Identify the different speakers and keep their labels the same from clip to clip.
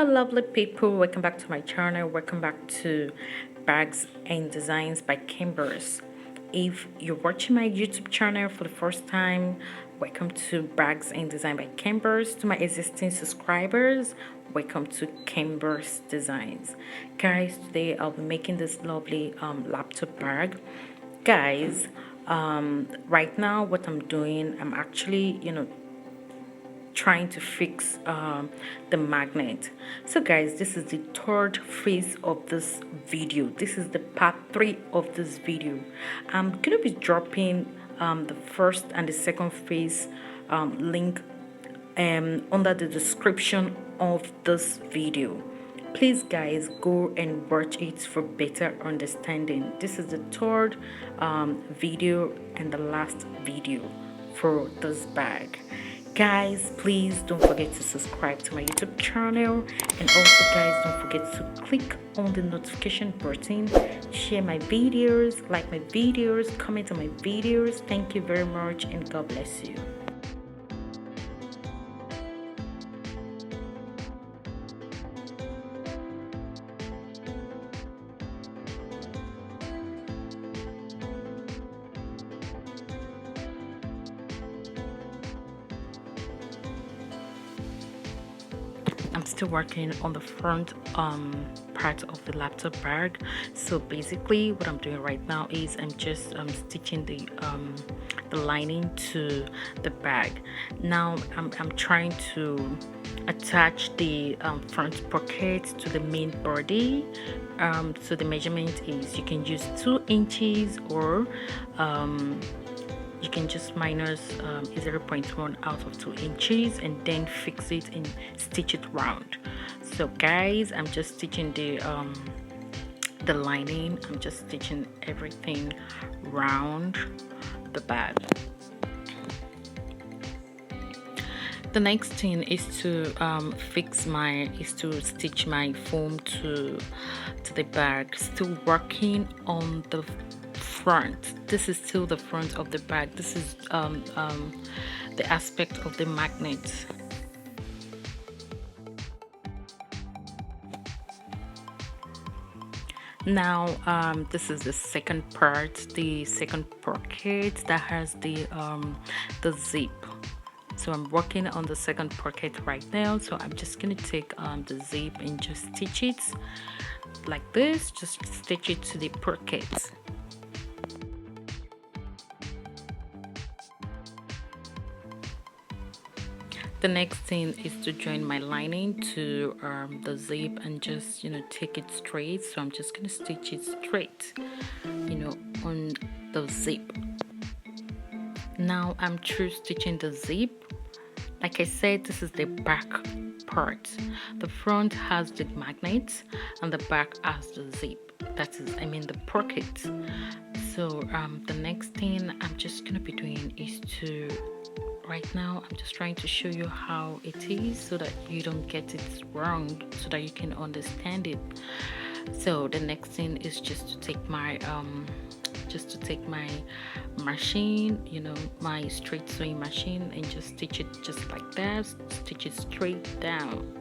Speaker 1: lovely people, welcome back to my channel. Welcome back to Bags and Designs by Khembuzz. If you're watching my YouTube channel for the first time, welcome to Bags and Design by Khembuzz. To my existing subscribers, welcome to Khembuzz Designs. Guys, today I'll be making this lovely laptop bag. Guys, right now what I'm doing, I'm actually trying to fix the magnet. So guys, this is the third phase of this video. This is the part 3 of this video. I'm gonna be dropping the first and the second phase link under the description of this video. Please guys, go and watch it for better understanding. This is the third video and the last video for this bag. Guys, please don't forget to subscribe to my YouTube channel, and also guys, don't forget to click on the notification button, share my videos, like my videos, comment on my videos. Thank you very much, and God bless you. I'm still working on the front part of the laptop bag. So basically what I'm doing right now is I'm just stitching the lining to the bag. Now I'm trying to attach the front pocket to the main body. So the measurement is, you can use 2 inches, or you can just minus 0.1 out of 2 inches and then fix it and stitch it round. So guys, I'm just stitching the lining. I'm just stitching everything round the bag. The next thing is to stitch my foam to the bag. Still working on the front. This is still the front of the bag. This is the aspect of the magnet. Now this is the second part, the second pocket that has the zip. So I'm working on the second pocket right now. So I'm just gonna take the zip and just stitch it like this. Just stitch it to the pocket. The next thing is to join my lining to the zip and just take it straight. So I'm just gonna stitch it straight on the zip. Now I'm through stitching the zip. Like I said, this is the back part. The front has the magnet and the back has the zip. That is, the pocket. So the next thing I'm just gonna be doing is to, right now I'm just trying to show you how it is so that you don't get it wrong, so that you can understand it. So the next thing is just to take my machine, my straight sewing machine, and just stitch it just like that. Stitch it straight down.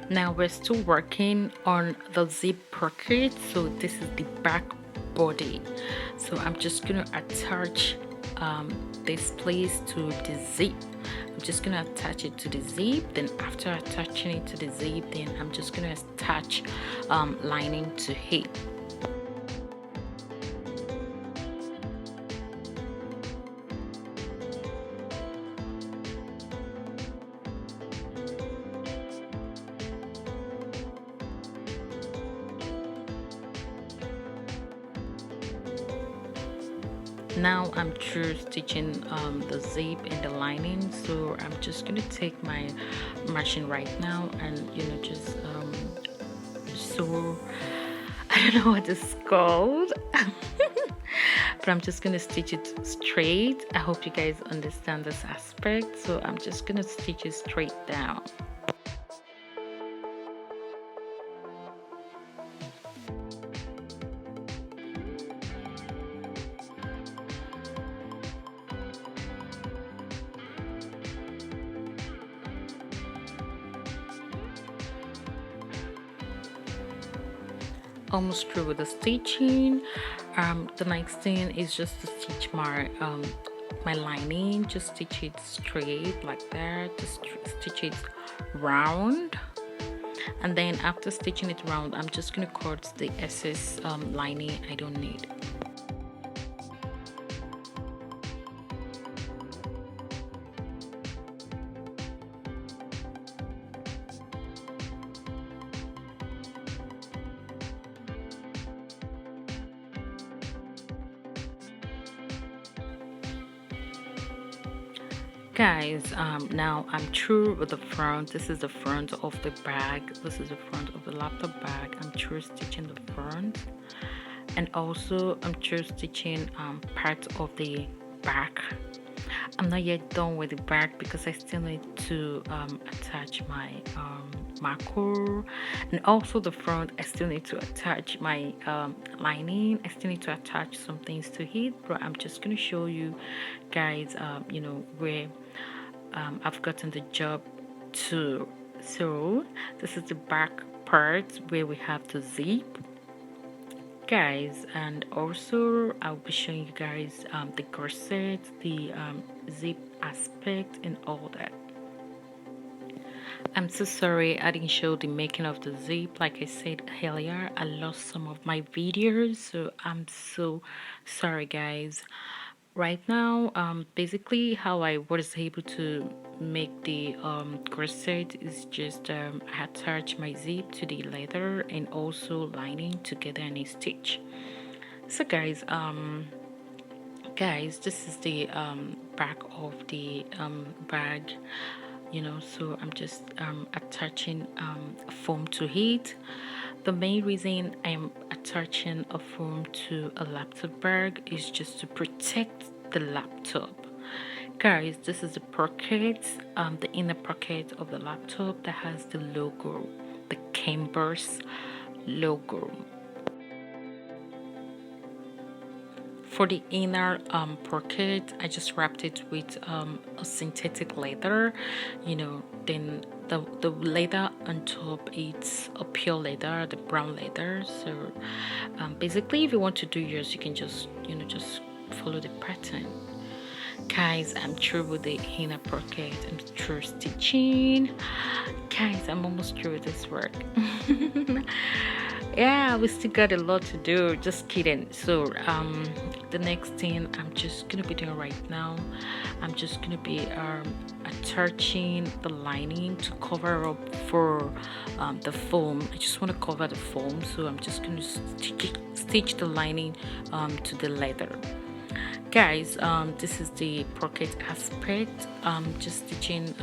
Speaker 1: Now we're still working on the zip pocket. So this is the back body. So I'm just gonna attach this place to the zip. I'm just gonna attach it to the zip. Then after attaching it to the zip, then I'm just gonna attach lining to it. Now I'm through stitching the zip and the lining. So I'm just gonna take my machine right now and just sew. I don't know what it's called. but I'm just gonna stitch it straight. I hope you guys understand this aspect, so I'm just gonna stitch it straight down. Almost through with the stitching. The next thing is just to stitch my lining. Just stitch it straight like that. Just stitch it round, and then after stitching it round, I'm just gonna cut the excess lining I don't need. Guys, now I'm through with the front. This is the front of the bag. This is the front of the laptop bag. I'm through stitching the front, and also I'm through stitching part of the back. I'm not yet done with the back because I still need to attach my marker, and also the front I still need to attach my lining. I still need to attach some things to it, but I'm just gonna show you guys you know, where I've gotten the job to. So this is the back part where we have the zip, guys, and also I'll be showing you guys the corset, the zip aspect, and all that. I'm so sorry I didn't show the making of the zip. Like I said earlier, I lost some of my videos, so I'm so sorry, guys. Right now, basically how I was able to make the corset is just I attach my zip to the leather and also lining together in a stitch. So guys, this is the back of the bag, you know. So I'm just attaching foam to it. The main reason I'm attaching a foam to a laptop bag is just to protect the laptop. Guys, this is the pocket, the inner pocket of the laptop that has the logo, the Khembuzz logo. For the inner pocket, I just wrapped it with a synthetic leather, you know. Then the leather on top, it's a pure leather, the brown leather. So basically, if you want to do yours, you can just, you know, just follow the pattern. Guys, I'm through with the inner pocket. I'm through stitching. Guys, I'm almost through with this work. Yeah, we still got a lot to do, just kidding. So the next thing I'm just gonna be doing right now, I'm just gonna be attaching the lining to cover up for the foam. I just want to cover the foam, so I'm just gonna stitch the lining to the leather. Guys, this is the pocket aspect. Just stitching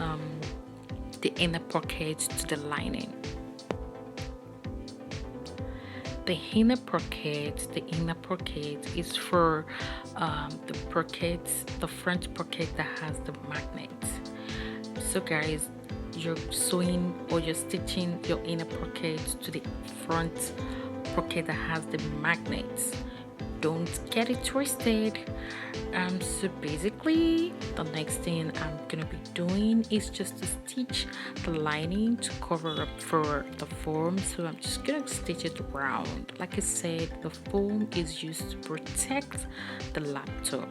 Speaker 1: the inner pocket to the lining. The inner pocket is for the pocket, the front pocket that has the magnet. So guys, you're sewing or you're stitching your inner pocket to the front pocket that has the magnets. Don't get it twisted. So basically the next thing I'm gonna be doing is just to stitch the lining to cover up for the foam. So I'm just gonna stitch it round. Like I said, the foam is used to protect the laptop.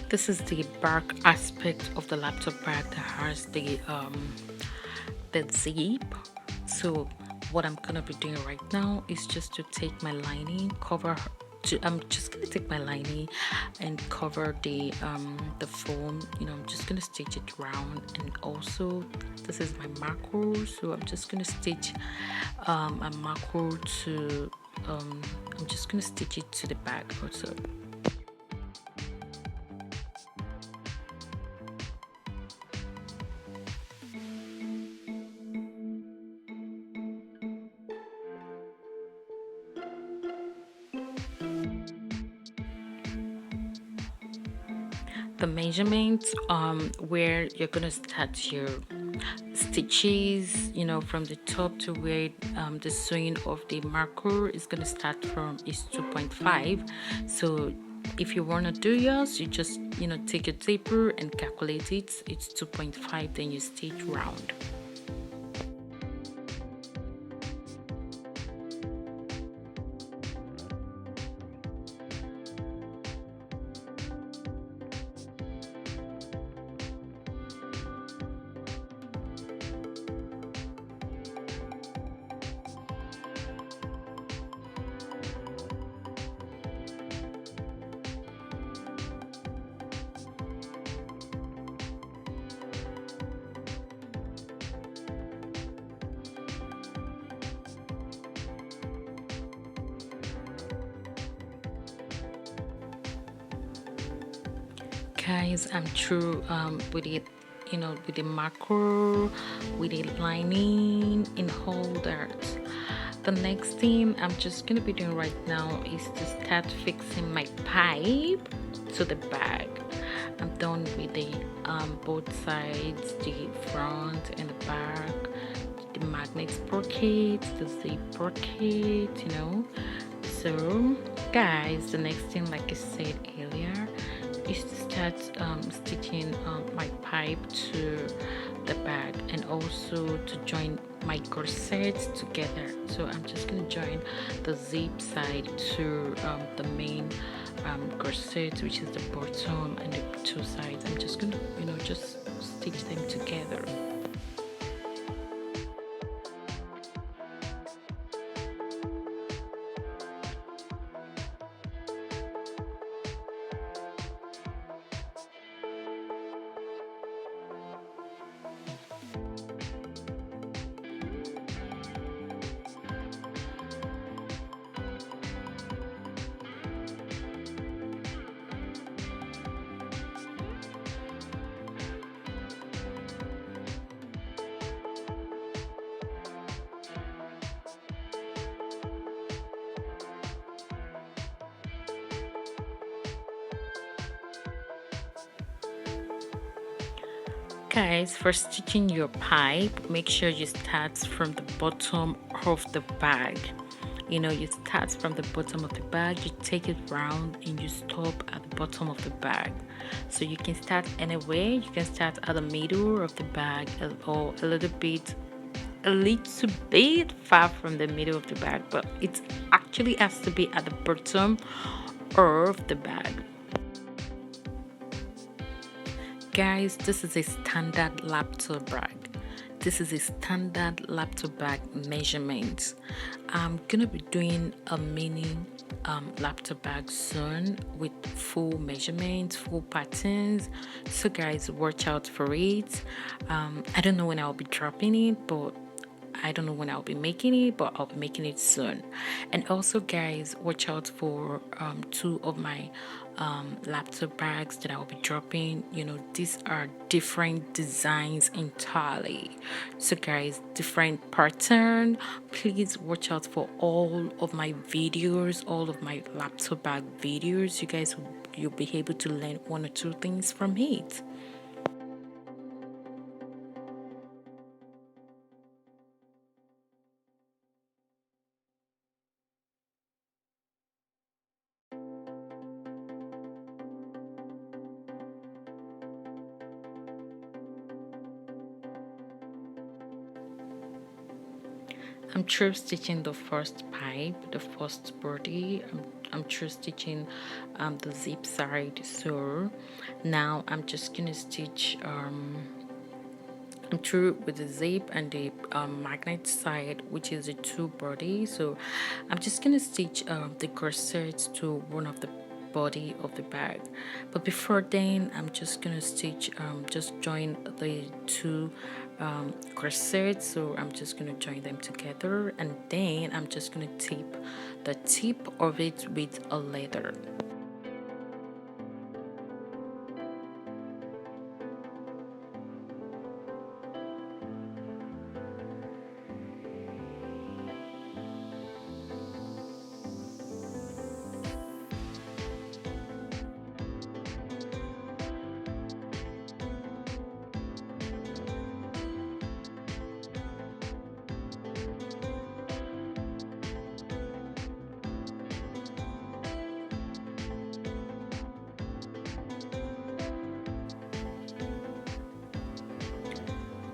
Speaker 1: This is the back aspect of the laptop bag that has the zip. So what I'm gonna be doing right now is just to take my lining, I'm just gonna take my lining and cover the foam. You know, I'm just gonna stitch it round, and also this is my marker. So I'm just gonna stitch a marker to I'm just gonna stitch it to the back also. the measurements where you're gonna start your stitches, from the top to where the sewing of the marker is gonna start from is 2.5. So if you want to do yours, you just take your taper and calculate it. It's 2.5, then you stitch round. Guys, I'm through with it, with the marker, with the lining and all that. The next thing I'm just gonna be doing right now is to start fixing my pipe to the bag. I'm done with the both sides, the front and the back, the magnet sprocket, the zip sprocket. So guys, the next thing, like I said earlier, is to start stitching my pipe to the bag and also to join my corset together. So I'm just going to join the zip side to the main corset, which is the bottom, and the two sides. I'm just going to just stitch them together. Guys, for stitching your pipe, make sure you start from the bottom of the bag. You start from the bottom of the bag, you take it round and you stop at the bottom of the bag. So you can start anywhere. You can start at the middle of the bag or a little bit far from the middle of the bag, but it actually has to be at the bottom of the bag. Guys, this is a standard laptop bag. This is a standard laptop bag measurement. I'm gonna be doing a mini laptop bag soon with full measurements, full patterns. So guys, watch out for it. I don't know when I'll be dropping it, but I don't know when I'll be making it, but I'll be making it soon. And also, guys, watch out for two of my laptop bags that I'll be dropping. These are different designs entirely. So, guys, different pattern. Please watch out for all of my videos, all of my laptop bag videos. You guys, you'll be able to learn one or two things from it. I'm through stitching the first pipe, the first body. I'm through stitching the zip side. So now I'm just gonna stitch I'm through with the zip and the magnet side, which is the two body. So I'm just gonna stitch the corset to one of the body of the bag, but before then I'm just gonna stitch just join the two corsets. So I'm just gonna join them together, and then I'm just gonna tape the tip of it with a leather.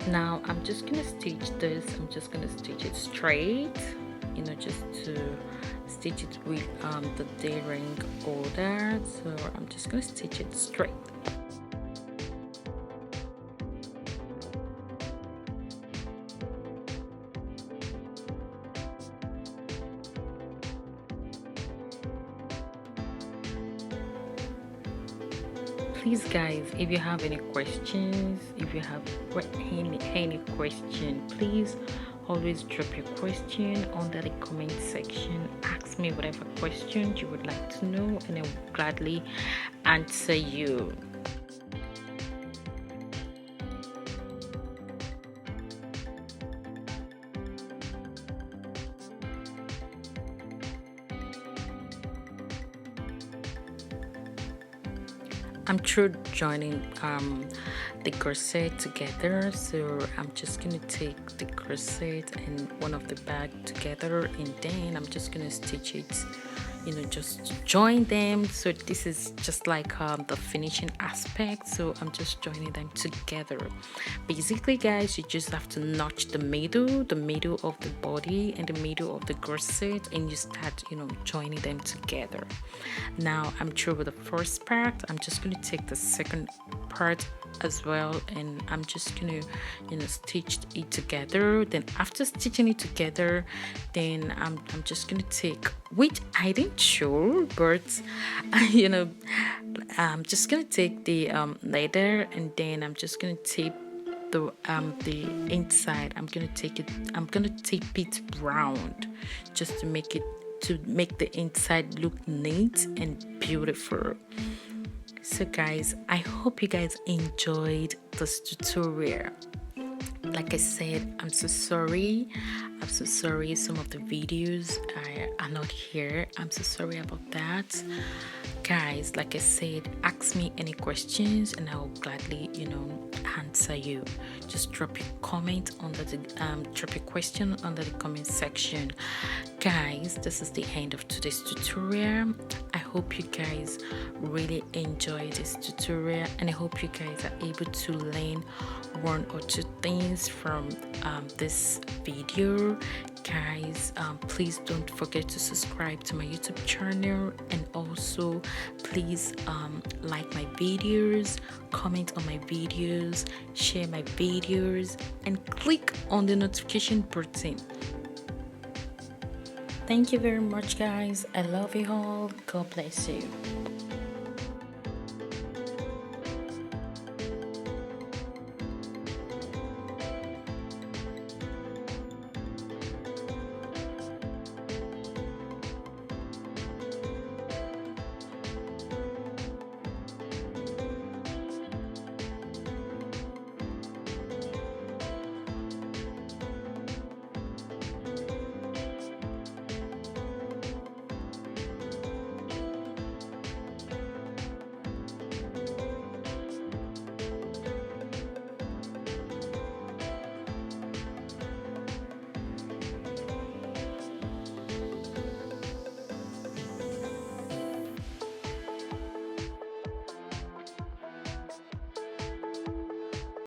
Speaker 1: Now I'm just gonna stitch this. I'm just gonna stitch it straight, just to stitch it with the D-ring order. So I'm just gonna stitch it straight. Please guys, if you have any questions, if you have any question, please always drop your question under the comment section. Ask me whatever questions you would like to know and I will gladly answer you. I'm through joining the corset together, so I'm just gonna take the corset and one of the bag together, and then I'm just gonna stitch it, just join them. So this is just like the finishing aspect, so I'm just joining them together. Basically guys, you just have to notch the middle of the body and the middle of the corset, and you start joining them together. Now I'm through with the first part. I'm just going to take the second part as well, and I'm just going to stitch it together. Then after stitching it together, then I'm just going to take, which I didn't show, but I'm just going to take the leather, and then I'm just going to tape the inside. I'm gonna tape it round just to make the inside look neat and beautiful. So guys, I hope you guys enjoyed this tutorial. Like I said, I'm so sorry some of the videos are not here. I'm so sorry about that guys. Like I said, ask me any questions and I'll gladly answer you. Just drop your comment under the drop your question under the comment section. Guys, this is the end of today's tutorial. I hope you guys really enjoy this tutorial, and I hope you guys are able to learn one or two things from this video. Guys, please don't forget to subscribe to my YouTube channel, and also please like my videos, comment on my videos, share my videos, and click on the notification button. Thank you very much guys. I love you all. God bless you.